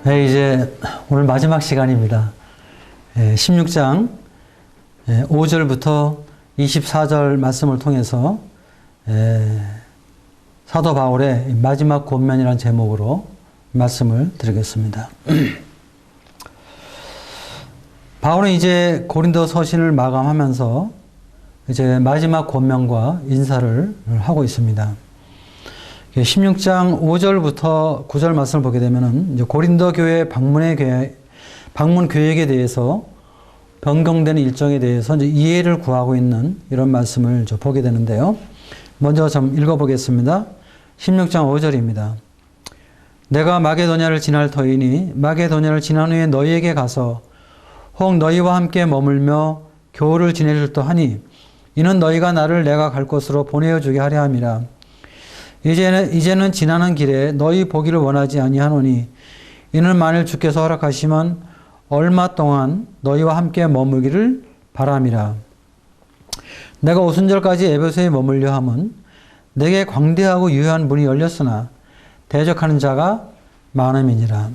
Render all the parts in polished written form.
네, 이제 오늘 마지막 시간입니다. 16장 5절부터 24절 말씀을 통해서 사도 바울의 마지막 권면이라는 제목으로 말씀을 드리겠습니다. 바울은 이제 고린도 서신을 마감하면서 이제 마지막 권면과 인사를 하고 있습니다. 16장 5절부터 9절 말씀을 보게 되면은 이제 고린도 교회 방문 계획에 대해서 변경되는 일정에 대해서 이제 이해를 구하고 있는 이런 말씀을 보게 되는데요. 먼저 좀 읽어보겠습니다. 16장 5절입니다. 내가 마게도냐를 지날 터이니 마게도냐를 지난 후에 너희에게 가서 혹 너희와 함께 머물며 교우를 지내줄 터하니 이는 너희가 나를 내가 갈 곳으로 보내어 주게 하려 함이라. 이제는 지나는 길에 너희 보기를 원하지 아니하노니 이는 만일 주께서 허락하시면 얼마 동안 너희와 함께 머물기를 바람이라. 내가 오순절까지 에베소에 머물려 함은 내게 광대하고 유효한 문이 열렸으나 대적하는 자가 많음이니라.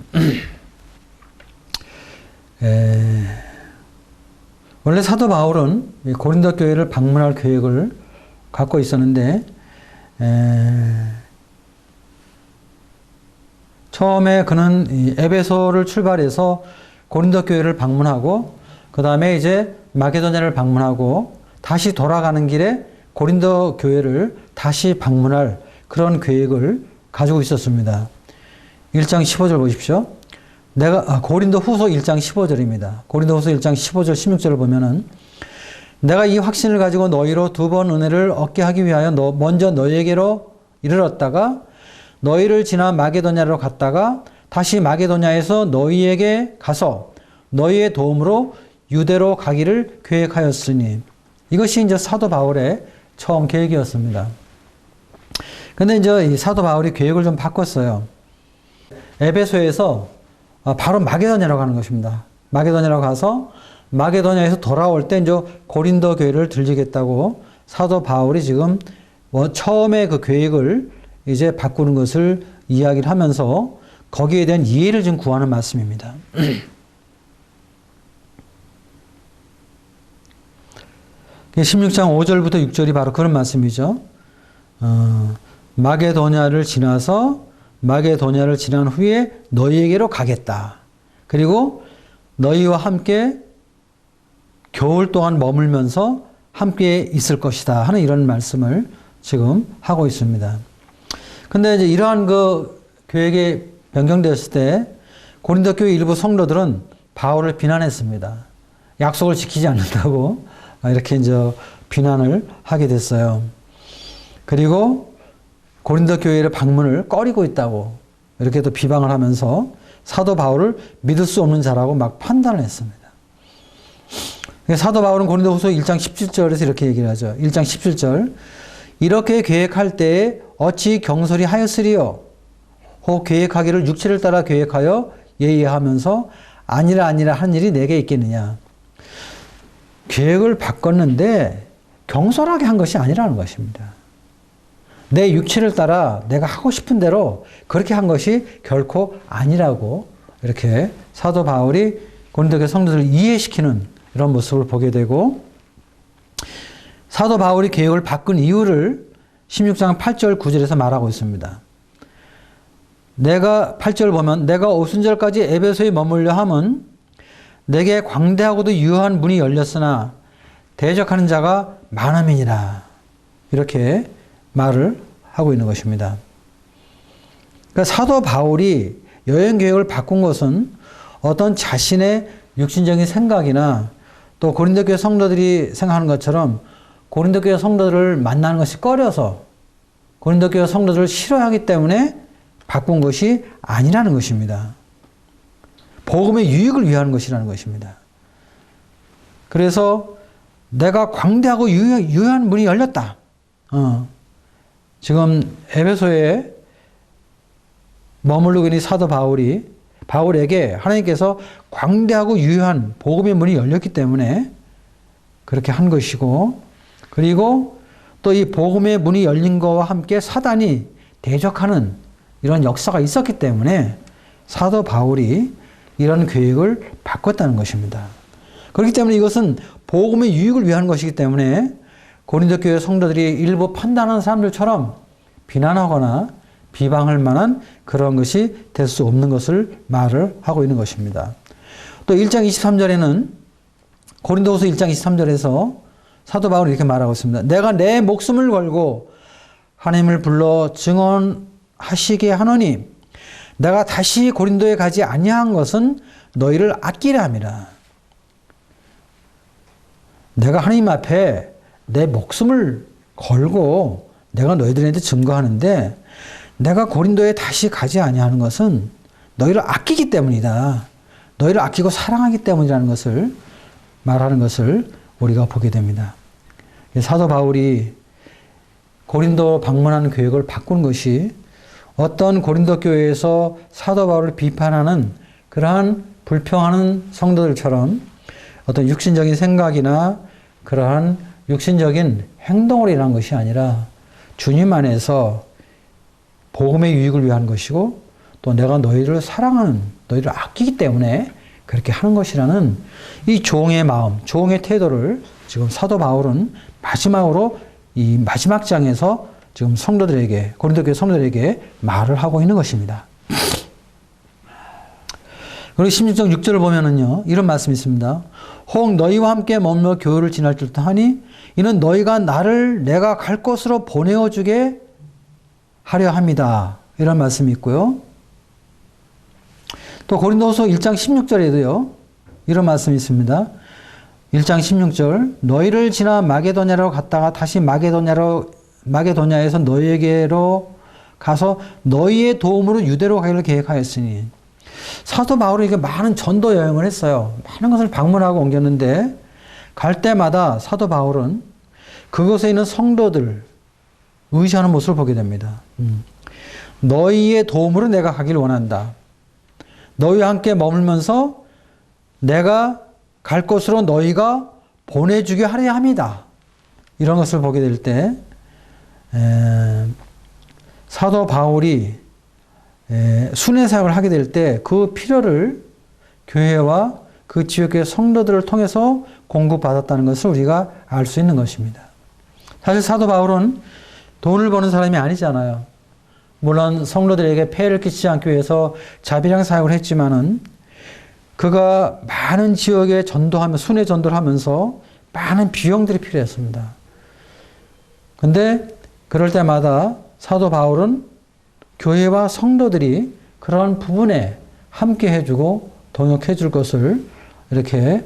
원래 사도 바울은 고린도 교회를 방문할 계획을 갖고 있었는데 처음에 그는 에베소를 출발해서 고린도 교회를 방문하고 그 다음에 이제 마게도냐를 방문하고 다시 돌아가는 길에 고린도 교회를 다시 방문할 그런 계획을 가지고 있었습니다. 1장 15절 보십시오. 고린도 후서 1장 15절입니다. 고린도 후서 1장 15절 16절을 보면은 내가 이 확신을 가지고 너희로 두 번 은혜를 얻게 하기 위하여 먼저 너희에게로 이르렀다가 너희를 지나 마게도냐로 갔다가 다시 마게도냐에서 너희에게 가서 너희의 도움으로 유대로 가기를 계획하였으니 이것이 이제 사도 바울의 처음 계획이었습니다. 근데 이제 이 사도 바울이 계획을 좀 바꿨어요. 에베소에서 바로 마게도냐로 가는 것입니다. 마게도냐로 가서 마게도냐에서 돌아올 때 이제 고린도 교회를 들리겠다고 사도 바울이 지금 처음에 그 계획을 이제 바꾸는 것을 이야기를 하면서 거기에 대한 이해를 좀 구하는 말씀입니다. 16장 5절부터 6절이 바로 그런 말씀이죠. 마게도냐를 지나서 마게도냐를 지난 후에 너희에게로 가겠다. 그리고 너희와 함께 겨울 동안 머물면서 함께 있을 것이다 하는 이런 말씀을 지금 하고 있습니다. 근데 이제 이러한 그 계획이 변경되었을 때 고린도 교회 일부 성도들은 바울을 비난했습니다. 약속을 지키지 않는다고 이렇게 이제 비난을 하게 됐어요. 그리고 고린도 교회의 방문을 꺼리고 있다고 이렇게 또 비방을 하면서 사도 바울을 믿을 수 없는 자라고 막 판단을 했습니다. 사도 바울은 고린도후서 1장 17절에서 이렇게 얘기를 하죠. 1장 17절 이렇게 계획할 때에 어찌 경솔히 하였으리요? 혹 계획하기를 육체를 따라 계획하여 예의하면서 아니라 한 일이 내게 있겠느냐. 계획을 바꿨는데 경솔하게 한 것이 아니라는 것입니다. 내 육체를 따라 내가 하고 싶은 대로 그렇게 한 것이 결코 아니라고 이렇게 사도 바울이 고린도교회 성도들을 이해시키는 이런 모습을 보게 되고 사도 바울이 계획을 바꾼 이유를 16장 8절 9절에서 말하고 있습니다. 8절 보면 내가 오순절까지 에베소에 머물려 함은 내게 광대하고도 유효한 문이 열렸으나 대적하는 자가 많음이니라. 이렇게 말을 하고 있는 것입니다. 그러니까 사도 바울이 여행 계획을 바꾼 것은 어떤 자신의 육신적인 생각이나 또 고린도 교회 성도들이 생각하는 것처럼 고린도 교회 성도들을 만나는 것이 꺼려서 고린도 교회 성도들을 싫어하기 때문에 바꾼 것이 아니라는 것입니다. 복음의 유익을 위한 것이라는 것입니다. 그래서 내가 광대하고 유효한 문이 열렸다. 지금 에베소에 머무르고 있는 사도 바울에게 하나님께서 광대하고 유효한 복음의 문이 열렸기 때문에 그렇게 한 것이고 그리고 또 이 복음의 문이 열린 것과 함께 사단이 대적하는 이런 역사가 있었기 때문에 사도 바울이 이런 계획을 바꿨다는 것입니다. 그렇기 때문에 이것은 복음의 유익을 위한 것이기 때문에 고린도 교회 성도들이 일부 판단하는 사람들처럼 비난하거나 비방할 만한 그런 것이 될 수 없는 것을 말을 하고 있는 것입니다. 또 1장 23절에는 고린도후서 1장 23절에서 사도 바울이 이렇게 말하고 있습니다. 내가 내 목숨을 걸고 하나님을 불러 증언하시게 하노니 내가 다시 고린도에 가지 아니한 것은 너희를 아끼려 함이라. 내가 하나님 앞에 내 목숨을 걸고 내가 너희들한테 증거하는데 내가 고린도에 다시 가지 아니하는 것은 너희를 아끼기 때문이다. 너희를 아끼고 사랑하기 때문이라는 것을 말하는 것을 우리가 보게 됩니다. 사도 바울이 고린도 방문하는 계획을 바꾼 것이 어떤 고린도 교회에서 사도 바울을 비판하는 그러한 불평하는 성도들처럼 어떤 육신적인 생각이나 그러한 육신적인 행동으로 인한 것이 아니라 주님 안에서 복음의 유익을 위한 것이고 또 내가 너희를 사랑하는, 너희를 아끼기 때문에 그렇게 하는 것이라는 이 종의 마음, 종의 태도를 지금 사도 바울은 마지막으로 이 마지막 장에서 지금 성도들에게, 고린도 교회 성도들에게 말을 하고 있는 것입니다. 그리고 16장 6절을 보면은요, 이런 말씀이 있습니다. 혹 너희와 함께 머물러 교회를 지날 듯 하니 이는 너희가 나를 내가 갈 곳으로 보내어 주게 하려 합니다. 이런 말씀이 있고요. 또 고린도후서 1장 16절에도요. 이런 말씀이 있습니다. 1장 16절 너희를 지나 마게도냐로 갔다가 다시 마게도냐에서 너희에게로 가서 너희의 도움으로 유대로 가기를 계획하였으니 사도 바울은 이게 많은 전도 여행을 했어요. 많은 것을 방문하고 옮겼는데 갈 때마다 사도 바울은 그곳에 있는 성도들 의지하는 모습을 보게 됩니다. 너희의 도움으로 내가 가기를 원한다. 너희와 함께 머물면서 내가 갈 곳으로 너희가 보내주게 하려 합니다. 이런 것을 보게 될 때 사도 바울이 순회 사역을 하게 될 때 그 필요를 교회와 그 지역의 성도들을 통해서 공급받았다는 것을 우리가 알 수 있는 것입니다. 사실 사도 바울은 돈을 버는 사람이 아니잖아요. 물론 성도들에게 폐해를 끼치지 않기 위해서 자비랑 사역을 했지만은 그가 많은 지역에 전도하며 순회 전도를 하면서 많은 비용들이 필요했습니다. 근데 그럴 때마다 사도 바울은 교회와 성도들이 그런 부분에 함께 해주고 동역해 줄 것을 이렇게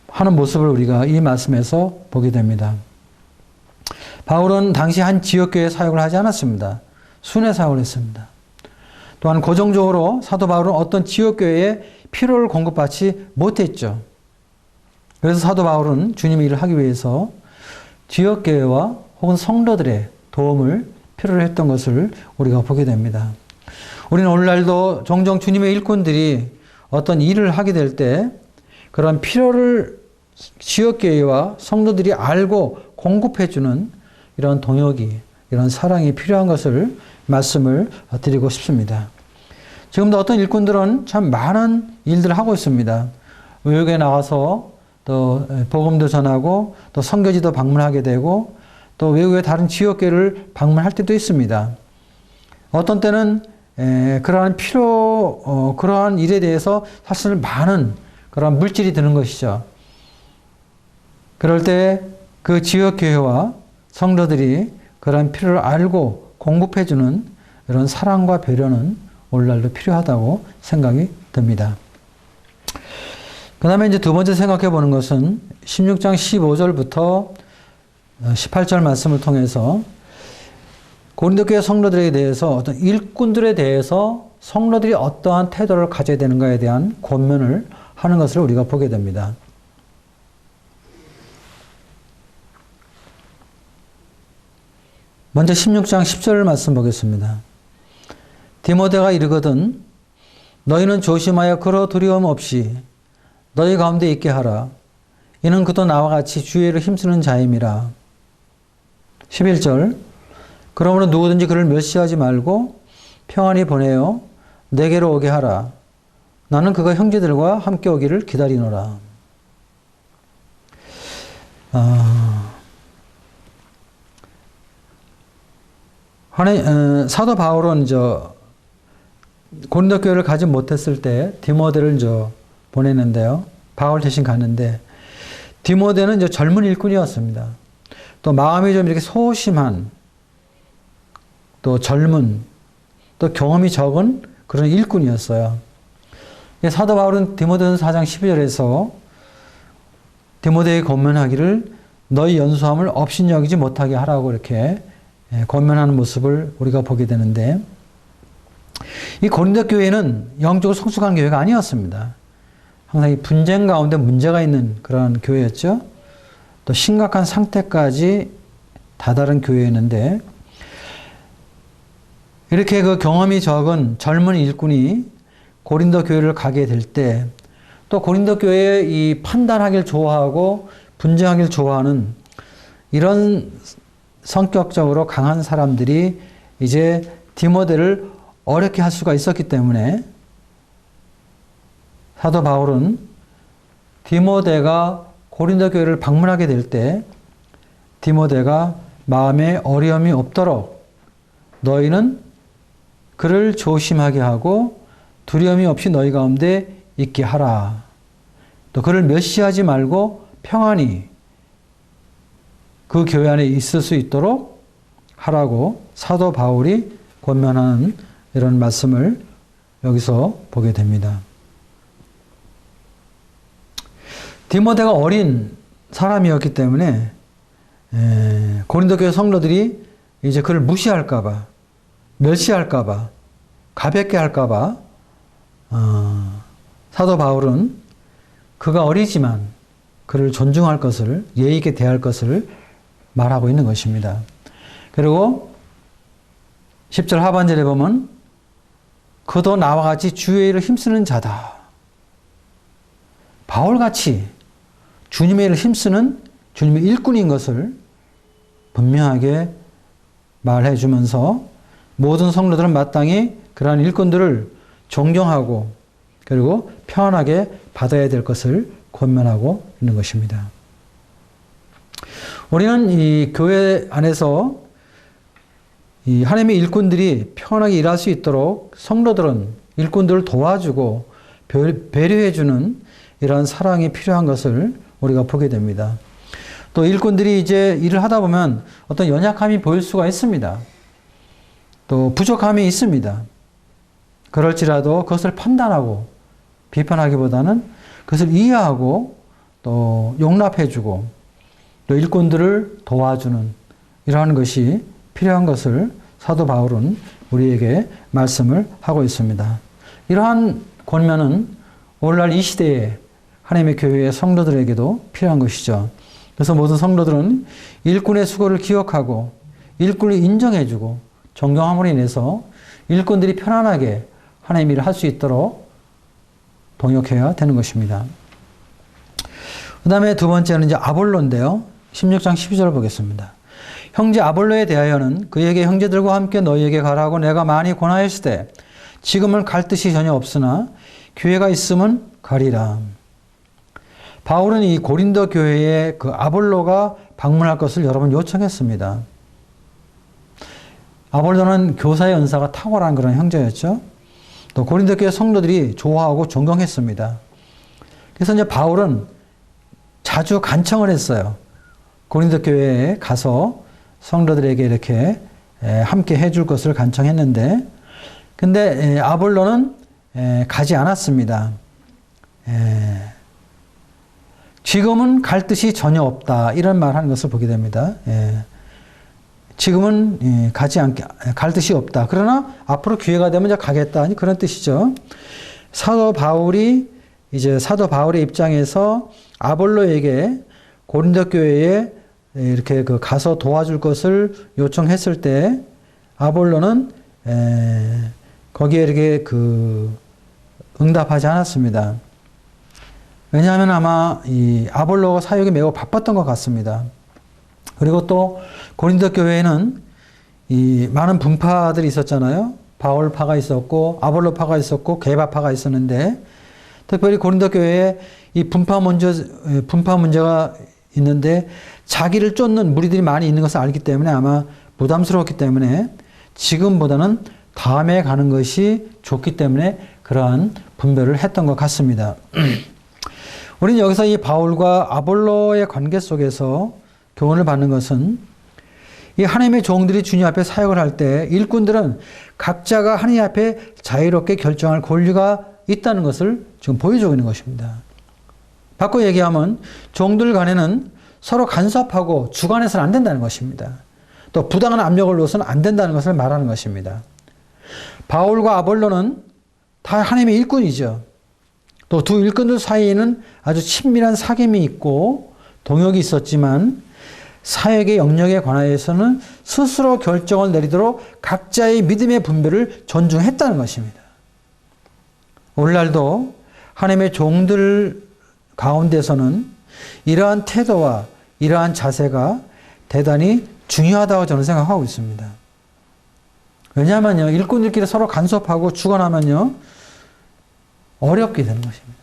하는 모습을 우리가 이 말씀에서 보게 됩니다. 바울은 당시 한 지역교회에 사역을 하지 않았습니다. 순회 사역을 했습니다. 또한 고정적으로 사도 바울은 어떤 지역교회에 필요를 공급받지 못했죠. 그래서 사도 바울은 주님의 일을 하기 위해서 지역교회와 혹은 성도들의 도움을 필요로 했던 것을 우리가 보게 됩니다. 우리는 오늘날도 종종 주님의 일꾼들이 어떤 일을 하게 될 때 그런 필요를 지역교회와 성도들이 알고 공급해주는 이런 동역이, 이런 사랑이 필요한 것을 말씀을 드리고 싶습니다. 지금도 어떤 일꾼들은 참 많은 일들을 하고 있습니다. 외국에 나가서 또 복음도 전하고 또 선교지도 방문하게 되고 또 외국의 다른 지역교회를 방문할 때도 있습니다. 어떤 때는 그러한 그러한 일에 대해서 사실 많은 그러한 물질이 드는 것이죠. 그럴 때 그 지역교회와 성도들이 그러한 필요를 알고 공급해주는 이런 사랑과 배려는 오늘날도 필요하다고 생각이 듭니다. 그 다음에 이제 두 번째 생각해 보는 것은 16장 15절부터 18절 말씀을 통해서 고린도 교회 성도들에 대해서 어떤 일꾼들에 대해서 성도들이 어떠한 태도를 가져야 되는가에 대한 권면을 하는 것을 우리가 보게 됩니다. 먼저 16장 10절 말씀 보겠습니다. 디모데가 이르거든 너희는 조심하여 그러 두려움 없이 너희 가운데 있게 하라. 이는 그도 나와 같이 주의를 힘쓰는 자임이라. 11절 그러므로 누구든지 그를 멸시하지 말고 평안히 보내어 내게로 오게 하라. 나는 그가 형제들과 함께 오기를 기다리노라. 사도 바울은 고린도 교회를 가지 못했을 때 디모데를 보냈는데요. 바울 대신 갔는데 디모데는 젊은 일꾼이었습니다. 또 마음이 좀 이렇게 소심한, 또 젊은, 또 경험이 적은 그런 일꾼이었어요. 사도 바울은 디모데전서 4장 12절에서 디모데에게 권면하기를 너희 연수함을 업신여기지 못하게 하라고 이렇게 권면하는 모습을 우리가 보게 되는데, 이 고린도 교회는 영적으로 성숙한 교회가 아니었습니다. 항상 이 분쟁 가운데 문제가 있는 그런 교회였죠. 또 심각한 상태까지 다다른 교회였는데, 이렇게 그 경험이 적은 젊은 일꾼이 고린도 교회를 가게 될 때, 또 고린도 교회에 이 판단하기를 좋아하고 분쟁하기를 좋아하는 이런 성격적으로 강한 사람들이 이제 디모데를 어렵게 할 수가 있었기 때문에 사도 바울은 디모데가 고린도 교회를 방문하게 될 때 디모데가 마음에 어려움이 없도록 너희는 그를 조심하게 하고 두려움이 없이 너희 가운데 있게 하라. 또 그를 멸시하지 말고 평안히 그 교회 안에 있을 수 있도록 하라고 사도 바울이 권면하는 이런 말씀을 여기서 보게 됩니다. 디모데가 어린 사람이었기 때문에 고린도 교회 성도들이 이제 그를 무시할까봐, 멸시할까봐, 가볍게 할까봐 사도 바울은 그가 어리지만 그를 존중할 것을, 예의 있게 대할 것을 말하고 있는 것입니다. 그리고 10절 하반절에 보면 그도 나와 같이 주의 일을 힘쓰는 자다. 바울같이 주님의 일을 힘쓰는 주님의 일꾼인 것을 분명하게 말해 주면서 모든 성도들은 마땅히 그러한 일꾼들을 존경하고 그리고 편안하게 받아야 될 것을 권면하고 있는 것입니다. 우리는 이 교회 안에서 이 하나님의 일꾼들이 편하게 일할 수 있도록 성도들은 일꾼들을 도와주고 배려해주는 이러한 사랑이 필요한 것을 우리가 보게 됩니다. 또 일꾼들이 이제 일을 하다 보면 어떤 연약함이 보일 수가 있습니다. 또 부족함이 있습니다. 그럴지라도 그것을 판단하고 비판하기보다는 그것을 이해하고 또 용납해주고 또 일꾼들을 도와주는 이러한 것이 필요한 것을 사도 바울은 우리에게 말씀을 하고 있습니다. 이러한 권면은 오늘날 이 시대에 하나님의 교회의 성도들에게도 필요한 것이죠. 그래서 모든 성도들은 일꾼의 수고를 기억하고 일꾼을 인정해주고 존경함으로 인해서 일꾼들이 편안하게 하나님의 일을 할 수 있도록 동역해야 되는 것입니다. 그 다음에 두 번째는 이제 아볼로인데요. 16장 12절을 보겠습니다. 형제 아볼로에 대하여는 그에게 형제들과 함께 너희에게 가라고 내가 많이 권하였을 때 지금은 갈 뜻이 전혀 없으나 기회가 있으면 가리라. 바울은 이 고린도 교회에 그 아볼로가 방문할 것을 여러 번 요청했습니다. 아볼로는 교사의 은사가 탁월한 그런 형제였죠. 또 고린도 교회 성도들이 좋아하고 존경했습니다. 그래서 이제 바울은 자주 간청을 했어요. 고린도 교회에 가서 성도들에게 이렇게 함께 해줄 것을 간청했는데, 근데 아볼로는 가지 않았습니다. 지금은 갈 뜻이 전혀 없다. 이런 말 하는 것을 보게 됩니다. 지금은 갈 뜻이 없다. 그러나 앞으로 기회가 되면 이제 가겠다. 그런 뜻이죠. 사도 바울의 입장에서 아볼로에게 고린도 교회에 이렇게 가서 도와줄 것을 요청했을 때 아볼로는 거기에 이렇게 응답하지 않았습니다. 왜냐하면 아마 이 아볼로 사역이 매우 바빴던 것 같습니다. 그리고 또 고린도 교회에는 이 많은 분파들이 있었잖아요. 바울파가 있었고 아볼로파가 있었고 게바파가 있었는데 특별히 고린도 교회에 이 분파 문제가 있는데 자기를 쫓는 무리들이 많이 있는 것을 알기 때문에 아마 부담스러웠기 때문에 지금보다는 다음에 가는 것이 좋기 때문에 그러한 분별을 했던 것 같습니다. 우리는 여기서 이 바울과 아볼로의 관계 속에서 교훈을 받는 것은 이 하나님의 종들이 주님 앞에 사역을 할 때 일꾼들은 각자가 하나님 앞에 자유롭게 결정할 권리가 있다는 것을 지금 보여주고 있는 것입니다. 바꿔 얘기하면 종들 간에는 서로 간섭하고 주관해서는 안 된다는 것입니다. 또 부당한 압력을 넣어서는 안 된다는 것을 말하는 것입니다. 바울과 아볼로는 다 하나님의 일꾼이죠. 또 두 일꾼들 사이에는 아주 친밀한 사귐이 있고 동역이 있었지만 사역의 영역에 관하여서는 스스로 결정을 내리도록 각자의 믿음의 분별을 존중했다는 것입니다. 오늘날도 하나님의 종들 가운데서는 이러한 태도와 이러한 자세가 대단히 중요하다고 저는 생각하고 있습니다. 왜냐하면요, 일꾼들끼리 서로 간섭하고 주관하면요, 어렵게 되는 것입니다.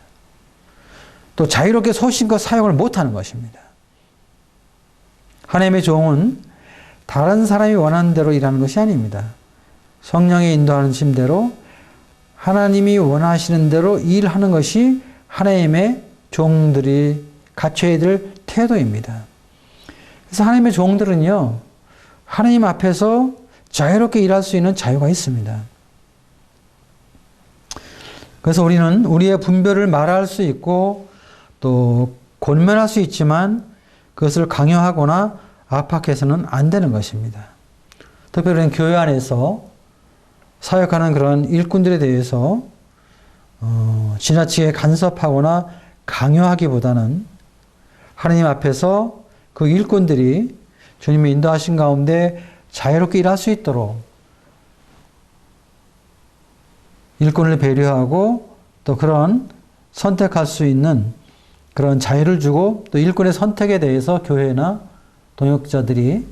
또 자유롭게 소신껏 사역을 못하는 것입니다. 하나님의 종은 다른 사람이 원하는 대로 일하는 것이 아닙니다. 성령의 인도하신 대로 하나님이 원하시는 대로 일하는 것이 하나님의 종들이 갖춰야 될 태도입니다. 그래서 하나님의 종들은요, 하나님 앞에서 자유롭게 일할 수 있는 자유가 있습니다. 그래서 우리는 우리의 분별을 말할 수 있고 또 권면할 수 있지만 그것을 강요하거나 압박해서는 안 되는 것입니다. 특별히 교회 안에서 사역하는 그런 일꾼들에 대해서 지나치게 간섭하거나 강요하기보다는 하나님 앞에서 그 일꾼들이 주님의 인도하신 가운데 자유롭게 일할 수 있도록 일꾼을 배려하고 또 그런 선택할 수 있는 그런 자유를 주고 또 일꾼의 선택에 대해서 교회나 동역자들이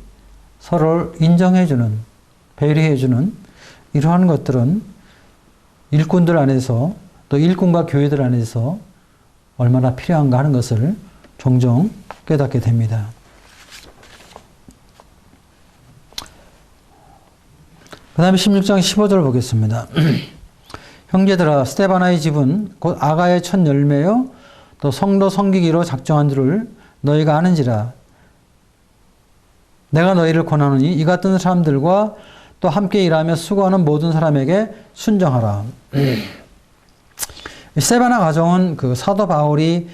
서로를 인정해주는, 배려해주는 이러한 것들은 일꾼들 안에서 또 일꾼과 교회들 안에서 얼마나 필요한가 하는 것을 종종 깨닫게 됩니다. 그 다음에 16장 15절을 보겠습니다. 형제들아, 스데바나의 집은 곧 아가의 첫 열매요 또 성도 섬기기로 작정한 줄을 너희가 아는지라. 내가 너희를 권하노니 이 같은 사람들과 또 함께 일하며 수고하는 모든 사람에게 순종하라. 스데바나 가정은 그 사도 바울이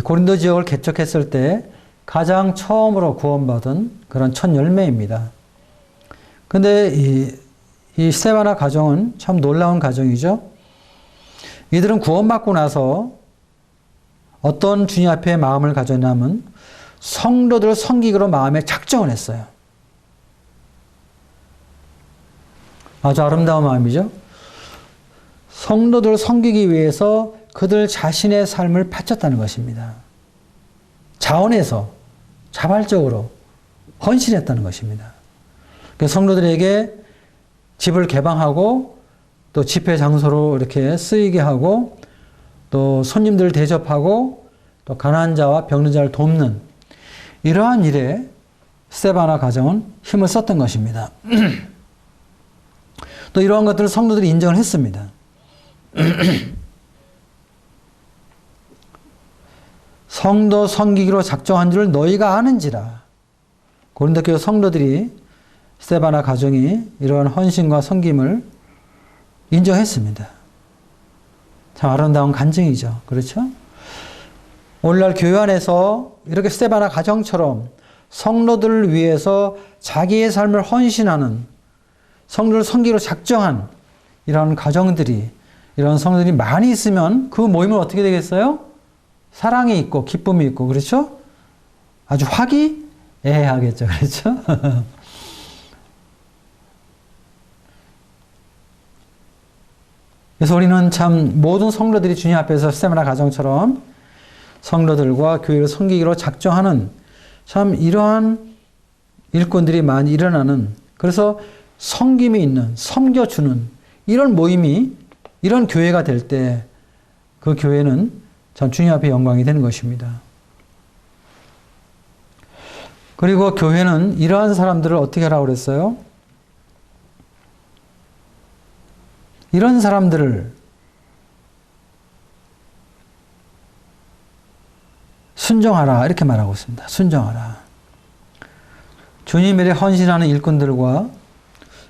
고린도 지역을 개척했을 때 가장 처음으로 구원받은 그런 첫 열매입니다. 근데 이 스데바나 가정은 참 놀라운 가정이죠. 이들은 구원받고 나서 어떤 주님 앞에 마음을 가졌냐면 성도들을 섬기기로 마음에 작정을 했어요. 아주 아름다운 마음이죠. 성도들을 섬기기 위해서 그들 자신의 삶을 바쳤다는 것입니다. 자원해서 자발적으로 헌신했다는 것입니다. 성도들에게 집을 개방하고 또 집회 장소로 이렇게 쓰이게 하고 또 손님들을 대접하고 또 가난한 자와 병든 자를 돕는 이러한 일에 스데바나 가정은 힘을 썼던 것입니다. 또 이러한 것들을 성도들이 인정을 했습니다. 성도 섬기기로 작정한 줄 너희가 아는지라. 고린도 교회 성도들이 스데바나 가정이 이러한 헌신과 섬김을 인정했습니다. 참 아름다운 간증이죠. 그렇죠? 오늘날 교회 안에서 이렇게 스데바나 가정처럼 성도들을 위해서 자기의 삶을 헌신하는 성도를 섬기기로 작정한 이런 가정들이 이런 성도들이 많이 있으면 그 모임은 어떻게 되겠어요? 사랑이 있고 기쁨이 있고 그렇죠? 아주 화기애애하겠죠. 그렇죠? 그래서 우리는 참 모든 성도들이 주님 앞에서 스데바나 가정처럼 성도들과 교회를 섬기기로 작정하는 참 이러한 일꾼들이 많이 일어나는 그래서 섬김이 있는 섬겨주는 이런 모임이, 이런 교회가 될 때 그 교회는 참 주님 앞에 영광이 되는 것입니다. 그리고 교회는 이러한 사람들을 어떻게 하라고 그랬어요? 이런 사람들을 순종하라 이렇게 말하고 있습니다. 순종하라. 주님 일에 헌신하는 일꾼들과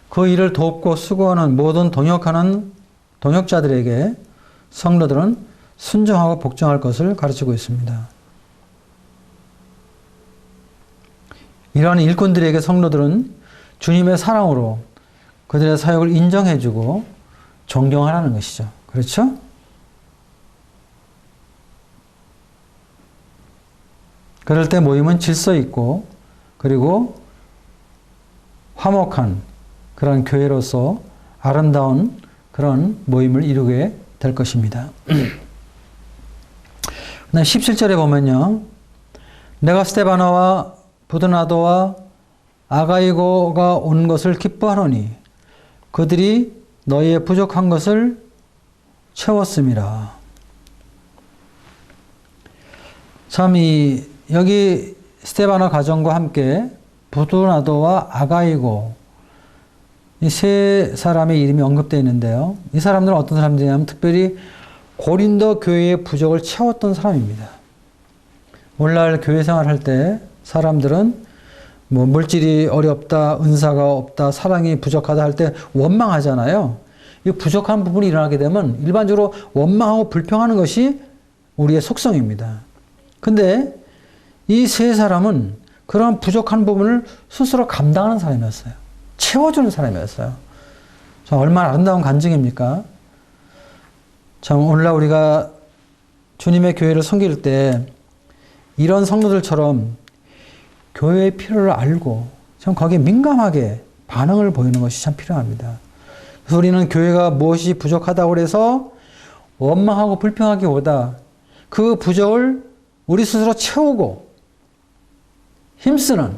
그 일을 돕고 수고하는 모든 동역하는 동역자들에게 성도들은 순종하고 복종할 것을 가르치고 있습니다. 이러한 일꾼들에게 성도들은 주님의 사랑으로 그들의 사역을 인정해주고 존경하라는 것이죠. 그렇죠? 그럴 때 모임은 질서 있고 그리고 화목한 그런 교회로서 아름다운 그런 모임을 이루게 될 것입니다. 17절에 보면요. 내가 스데바나와 부드나도와 아가이고가 온 것을 기뻐하노니 그들이 너희의 부족한 것을 채웠음이라. 참 여기 스데바나 가정과 함께 부드나도와 아가이고 이 세 사람의 이름이 언급되어 있는데요. 이 사람들은 어떤 사람들이냐면 특별히 고린도 교회의 부족을 채웠던 사람입니다. 오늘날 교회 생활할 때 사람들은 뭐 물질이 어렵다, 은사가 없다, 사랑이 부족하다 할 때 원망하잖아요. 이 부족한 부분이 일어나게 되면 일반적으로 원망하고 불평하는 것이 우리의 속성입니다. 근데 이 세 사람은 그런 부족한 부분을 스스로 감당하는 사람이었어요. 채워주는 사람이었어요. 참 얼마나 아름다운 간증입니까? 참 오늘날 우리가 주님의 교회를 섬길 때 이런 성도들처럼 교회의 필요를 알고 참 거기에 민감하게 반응을 보이는 것이 참 필요합니다. 그래서 우리는 교회가 무엇이 부족하다고 해서 원망하고 불평하기보다 그 부족을 우리 스스로 채우고 힘쓰는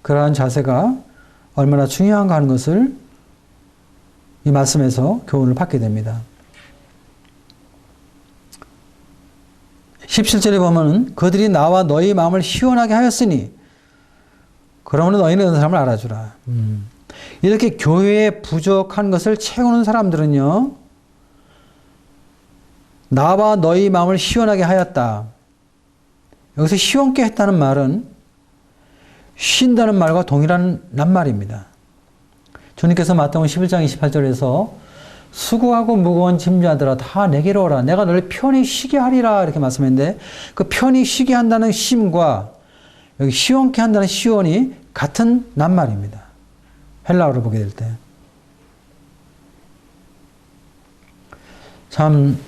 그러한 자세가 얼마나 중요한가 하는 것을 이 말씀에서 교훈을 받게 됩니다. 17절에 보면 그들이 나와 너희 마음을 시원하게 하였으니 그러므로 너희는 그 사람을 알아주라. 이렇게 교회에 부족한 것을 채우는 사람들은요. 나와 너희 마음을 시원하게 하였다. 여기서 시원케 했다는 말은 쉰다는 말과 동일한 낱말입니다. 주님께서 마태복음 11장 28절에서 수고하고 무거운 짐자들아 다 내게로 오라. 내가 너를 편히 쉬게 하리라. 이렇게 말씀했는데 그 편히 쉬게 한다는 쉼과 여기 시원케 한다는 시원이 같은 낱말입니다. 헬라어를 보게 될 때. 참,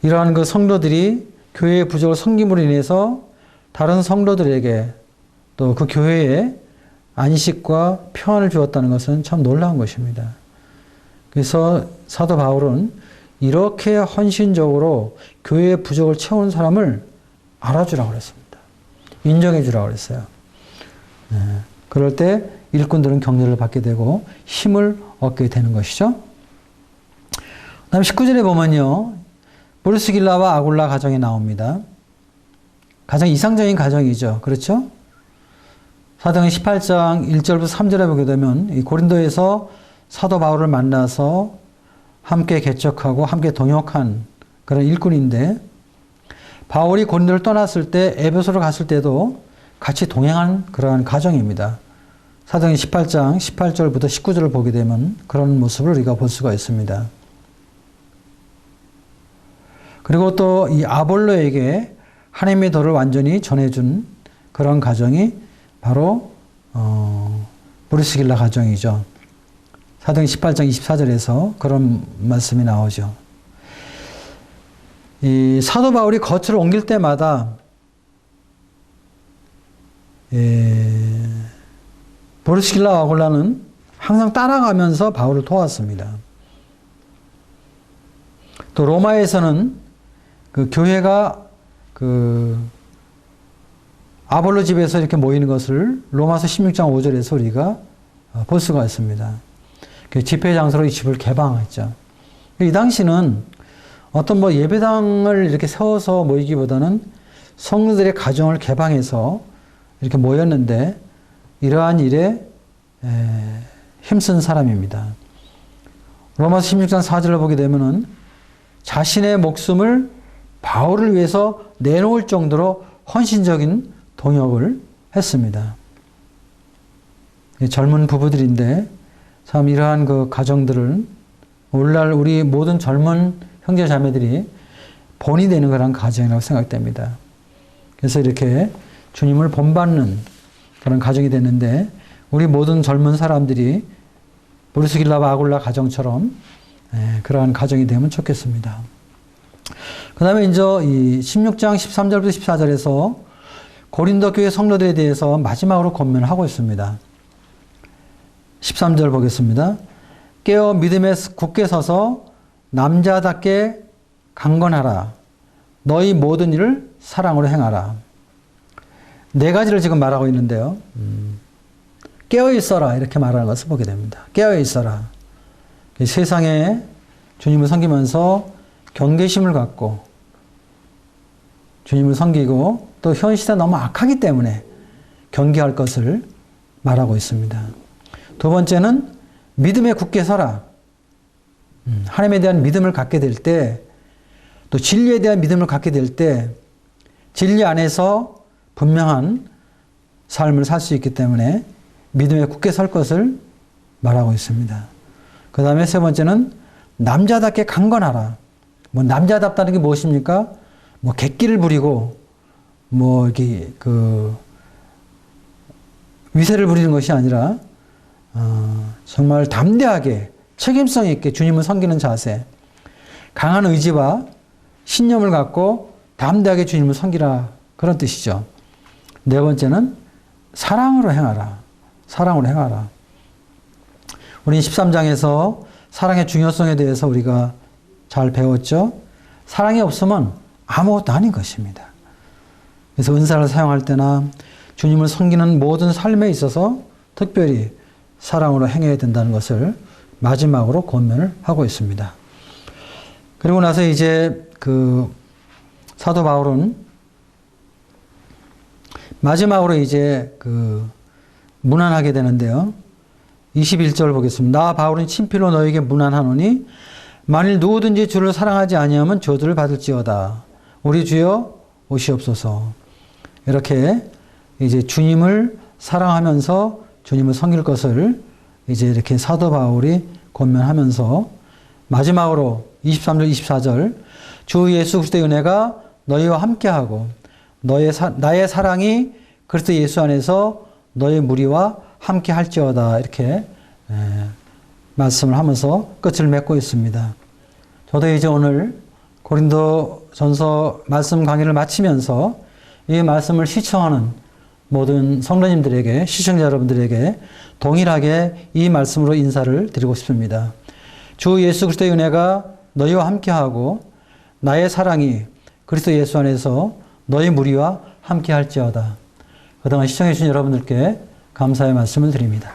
이러한 성도들이 교회의 부족을 섬김으로 인해서 다른 성도들에게 또 그 교회에 안식과 평안을 주었다는 것은 참 놀라운 것입니다. 그래서 사도 바울은 이렇게 헌신적으로 교회의 부족을 채우는 사람을 알아주라고 그랬습니다. 인정해 주라고 그랬어요. 그럴 때 일꾼들은 격려를 받게 되고 힘을 얻게 되는 것이죠. 그 다음 19절에 보면요. 브리스길라와 아굴라 가정이 나옵니다. 가장 이상적인 가정이죠. 그렇죠? 사도행전 18장 1절부터 3절에 보게 되면 이 고린도에서 사도 바울을 만나서 함께 개척하고 함께 동역한 그런 일꾼인데 바울이 고린도를 떠났을 때 에베소로 갔을 때도 같이 동행한 그러한 가정입니다. 사도행전 18장 18절부터 19절을 보게 되면 그런 모습을 우리가 볼 수가 있습니다. 그리고 또 이 아볼로에게 하나님의 도를 완전히 전해준 그런 가정이 바로 브리스길라 가정이죠. 사도행전 18장 24절에서 그런 말씀이 나오죠. 이 사도 바울이 거처를 옮길 때마다 브리스길라와 아굴라는 항상 따라가면서 바울을 도왔습니다. 또 로마에서는 그 교회가 아볼로 집에서 이렇게 모이는 것을 로마서 16장 5절에서 우리가 볼 수가 있습니다. 그 집회 장소로 이 집을 개방했죠. 이 당시는 어떤 뭐 예배당을 이렇게 세워서 모이기보다는 성도들의 가정을 개방해서 이렇게 모였는데 이러한 일에 힘쓴 사람입니다. 로마서 16장 4절을 보게 되면은 자신의 목숨을 바울을 위해서 내놓을 정도로 헌신적인 동역을 했습니다. 젊은 부부들인데 참 이러한 그 가정들을 오늘날 우리 모든 젊은 형제 자매들이 본이 되는 그런 가정이라고 생각됩니다. 그래서 이렇게 주님을 본받는 그런 가정이 됐는데 우리 모든 젊은 사람들이 브루스길라와 아굴라 가정처럼 그러한 가정이 되면 좋겠습니다. 그 다음에 이제 이 16장 13절부터 14절에서 고린도 교회 성도들에 대해서 마지막으로 권면을 하고 있습니다. 13절 보겠습니다. 깨어 믿음에 굳게 서서 남자답게 강건하라. 너희 모든 일을 사랑으로 행하라. 네 가지를 지금 말하고 있는데요. 깨어 있어라 이렇게 말하는 것을 보게 됩니다. 깨어 있어라. 세상에 주님을 섬기면서 경계심을 갖고 주님을 섬기고 또 현 시대 너무 악하기 때문에 경계할 것을 말하고 있습니다. 두 번째는 믿음에 굳게 서라. 하나님에 대한 믿음을 갖게 될 때, 또 진리에 대한 믿음을 갖게 될 때, 진리 안에서 분명한 삶을 살 수 있기 때문에 믿음에 굳게 설 것을 말하고 있습니다. 그 다음에 세 번째는 남자답게 강건하라. 뭐 남자답다는 게 무엇입니까? 뭐 객기를 부리고 뭐 이렇게 위세를 부리는 것이 아니라 정말 담대하게 책임성 있게 주님을 섬기는 자세, 강한 의지와 신념을 갖고 담대하게 주님을 섬기라 그런 뜻이죠. 네 번째는 사랑으로 행하라. 사랑으로 행하라. 우리 13장에서 사랑의 중요성에 대해서 우리가 잘 배웠죠. 사랑이 없으면 아무것도 아닌 것입니다. 그래서 은사를 사용할 때나 주님을 섬기는 모든 삶에 있어서 특별히 사랑으로 행해야 된다는 것을 마지막으로 권면을 하고 있습니다. 그리고 나서 이제 사도 바울은 마지막으로 이제 문안하게 되는데요. 21절 보겠습니다. 나 바울은 친필로 너에게 문안하노니 만일 누구든지 주를 사랑하지 아니하면 저주를 받을지어다. 우리 주여 오시옵소서. 이렇게 이제 주님을 사랑하면서 주님을 섬길 것을 이제 이렇게 사도 바울이 권면하면서 마지막으로 23절, 24절 주 예수 그리스도의 은혜가 너희와 함께하고 나의 사랑이 그리스도 예수 안에서 너희 무리와 함께 할지어다. 이렇게 말씀을 하면서 끝을 맺고 있습니다. 저도 이제 오늘 고린도전서 말씀 강의를 마치면서 이 말씀을 시청하는 모든 성도님들에게, 시청자 여러분들에게 동일하게 이 말씀으로 인사를 드리고 싶습니다. 주 예수 그리스도의 은혜가 너희와 함께하고 나의 사랑이 그리스도 예수 안에서 너희 무리와 함께할지어다. 그동안 시청해 주신 여러분들께 감사의 말씀을 드립니다.